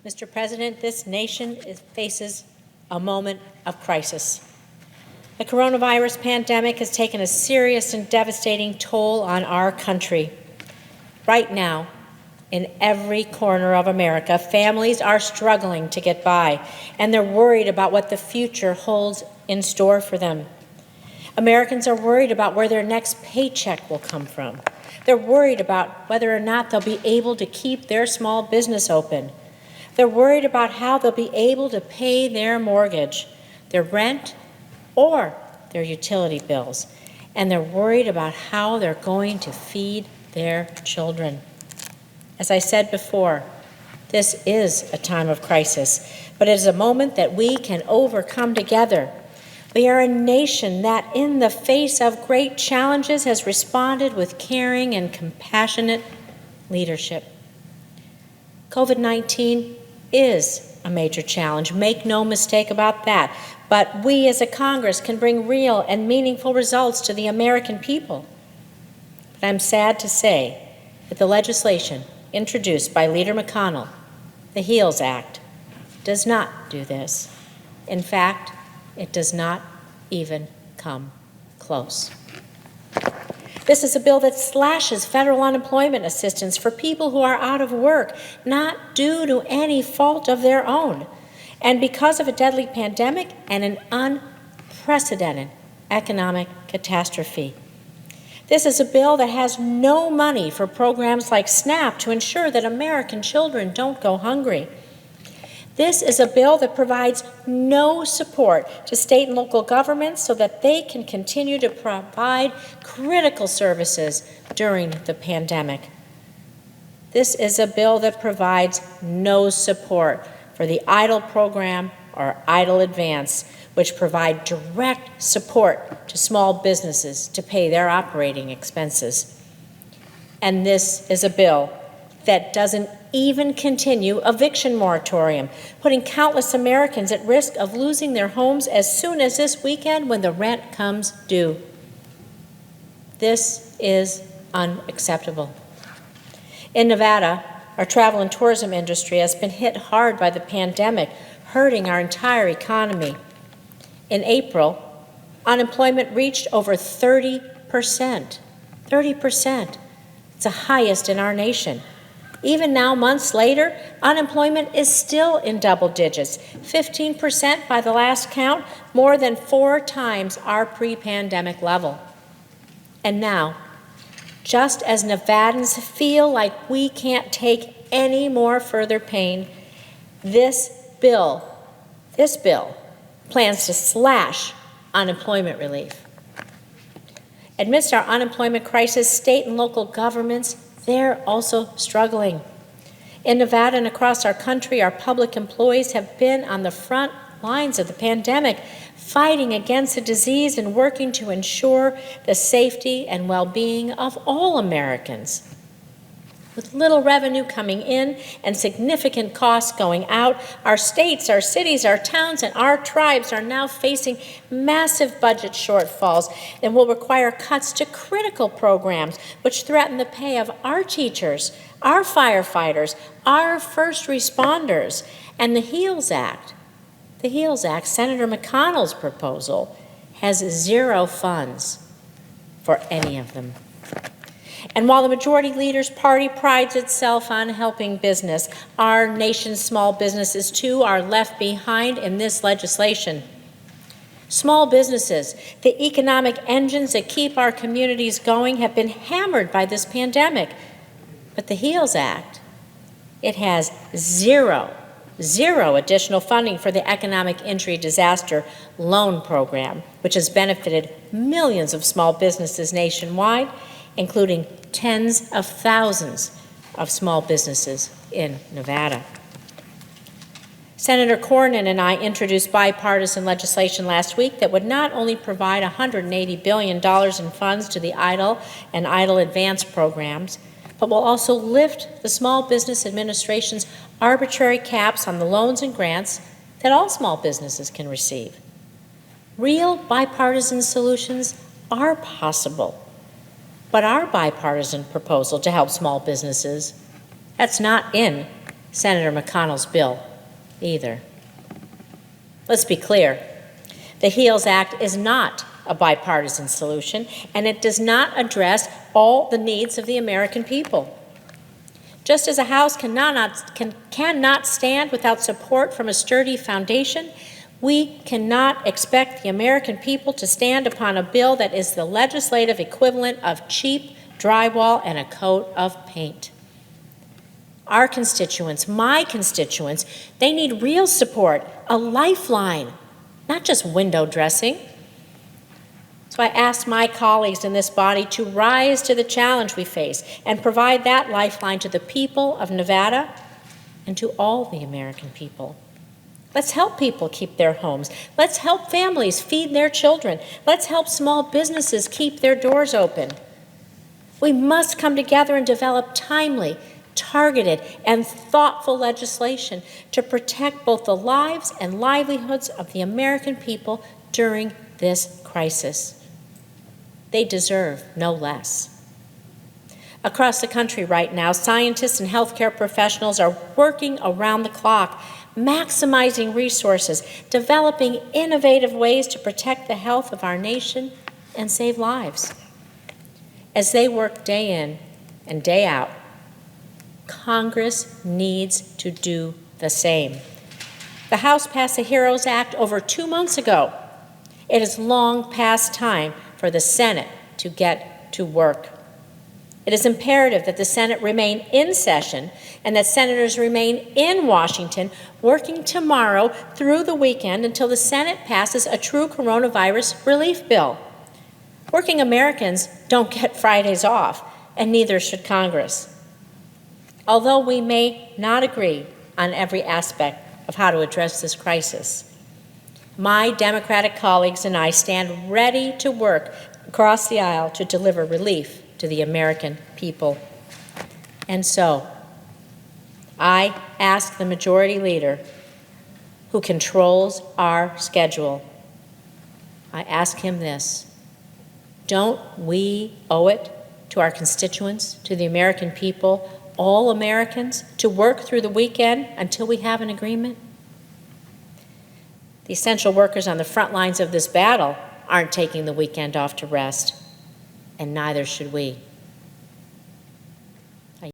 Mr. President, this nation faces a moment of crisis. The coronavirus pandemic has taken a serious and devastating toll on our country. Right now, in every corner of America, families are struggling to get by, and they're worried about what the future holds in store for them. Americans are worried about where their next paycheck will come from. They're worried about whether or not they'll be able to keep their small business open. They're worried about how they'll be able to pay their mortgage, their rent, or their utility bills. And they're worried about how they're going to feed their children. As I said before, this is a time of crisis, but it is a moment that we can overcome together. We are a nation that, in the face of great challenges, has responded with caring and compassionate leadership. COVID-19 is a major challenge, make no mistake about that, but we as a Congress can bring real and meaningful results to the American people. But I'm sad to say that the legislation introduced by Leader McConnell, the HEALS Act, does not do this. In fact, it does not even come close. This is a bill that slashes federal unemployment assistance for people who are out of work, not due to any fault of their own, and because of a deadly pandemic and an unprecedented economic catastrophe. This is a bill that has no money for programs like SNAP to ensure that American children don't go hungry. This is a bill that provides no support to state and local governments so that they can continue to provide critical services during the pandemic. This is a bill that provides no support for the EIDL program or EIDL Advance, which provide direct support to small businesses to pay their operating expenses. And this is a bill that doesn't even continue eviction moratorium, putting countless Americans at risk of losing their homes as soon as this weekend when the rent comes due. This is unacceptable. In Nevada, our travel and tourism industry has been hit hard by the pandemic, hurting our entire economy. In April, unemployment reached over 30%. 30%. It's the highest in our nation. Even now, months later, unemployment is still in double digits, 15% by the last count, more than 4 times our pre-pandemic level. And now, just as Nevadans feel like we can't take any more further pain, this bill plans to slash unemployment relief. Amidst our unemployment crisis, state and local governments, they're also struggling. In Nevada and across our country, our public employees have been on the front lines of the pandemic, fighting against the disease and working to ensure the safety and well-being of all Americans. With little revenue coming in and significant costs going out, our states, our cities, our towns, and our tribes are now facing massive budget shortfalls and will require cuts to critical programs which threaten the pay of our teachers, our firefighters, our first responders, and the HEALS Act. The HEALS Act, Senator McConnell's proposal, has 0 funds for any of them. And while the majority leader's party prides itself on helping business, our nation's small businesses, too, are left behind in this legislation. Small businesses, the economic engines that keep our communities going, have been hammered by this pandemic. But the HEALS Act, it has zero additional funding for the Economic Injury Disaster Loan Program, which has benefited millions of small businesses nationwide, including tens of thousands of small businesses in Nevada. Senator Cornyn and I introduced bipartisan legislation last week that would not only provide $180 billion in funds to the EIDL and EIDL Advance programs, but will also lift the Small Business Administration's arbitrary caps on the loans and grants that all small businesses can receive. Real bipartisan solutions are possible. But our bipartisan proposal to help small businesses, that's not in Senator McConnell's bill either. Let's be clear. The HEALS Act is not a bipartisan solution, and it does not address all the needs of the American people. Just as a house cannot stand without support from a sturdy foundation, we cannot expect the American people to stand upon a bill that is the legislative equivalent of cheap drywall and a coat of paint. Our constituents, my constituents, they need real support, a lifeline, not just window dressing. So I ask my colleagues in this body to rise to the challenge we face and provide that lifeline to the people of Nevada and to all the American people. Let's help people keep their homes. Let's help families feed their children. Let's help small businesses keep their doors open. We must come together and develop timely, targeted, and thoughtful legislation to protect both the lives and livelihoods of the American people during this crisis. They deserve no less. Across the country right now, scientists and healthcare professionals are working around the clock, maximizing resources, developing innovative ways to protect the health of our nation and save lives. As they work day in and day out, Congress needs to do the same. The House passed the HEROES Act over 2 months ago. It is long past time for the Senate to get to work. It is imperative that the Senate remain in session and that senators remain in Washington working tomorrow through the weekend until the Senate passes a true coronavirus relief bill. Working Americans don't get Fridays off, and neither should Congress. Although we may not agree on every aspect of how to address this crisis, my Democratic colleagues and I stand ready to work across the aisle to deliver relief to the American people. And so, I ask the Majority Leader, who controls our schedule, I ask him this: don't we owe it to our constituents, to the American people, all Americans, to work through the weekend until we have an agreement? The essential workers on the front lines of this battle aren't taking the weekend off to rest, and neither should we.